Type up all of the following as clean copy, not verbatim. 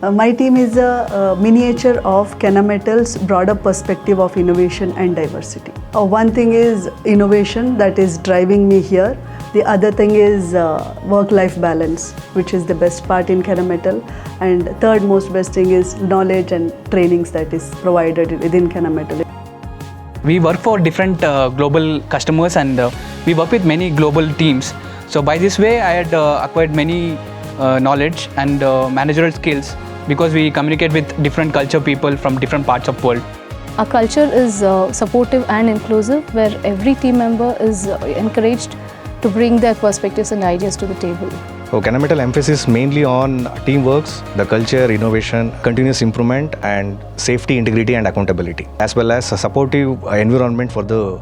My team is a miniature of Kennametal's broader perspective of innovation and diversity. One thing is innovation that is driving me here. The other thing is work-life balance, which is the best part in Kennametal. And third most best thing is knowledge and trainings that is provided within Kennametal. We work for different global customers and we work with many global teams. So by this way, I had acquired many knowledge and managerial skills because we communicate with different culture people from different parts of the world. Our culture is supportive and inclusive, where every team member is encouraged to bring their perspectives and ideas to the table. So Kennametal emphasis mainly on teamwork, the culture, innovation, continuous improvement and safety, integrity and accountability, as well as a supportive environment for the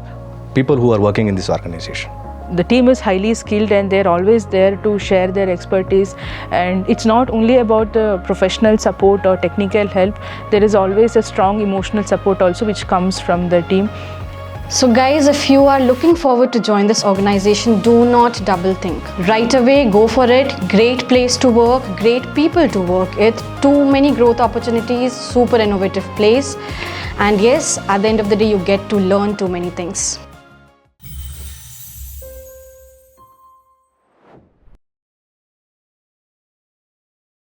people who are working in this organization. The team is highly skilled and they're always there to share their expertise, and it's not only about the professional support or technical help, there is always a strong emotional support also which comes from the team. So guys, if you are looking forward to join this organization, do not double think. Right away, go for it. Great place to work, great people to work with, too many growth opportunities, super innovative place. And yes, at the end of the day, you get to learn too many things.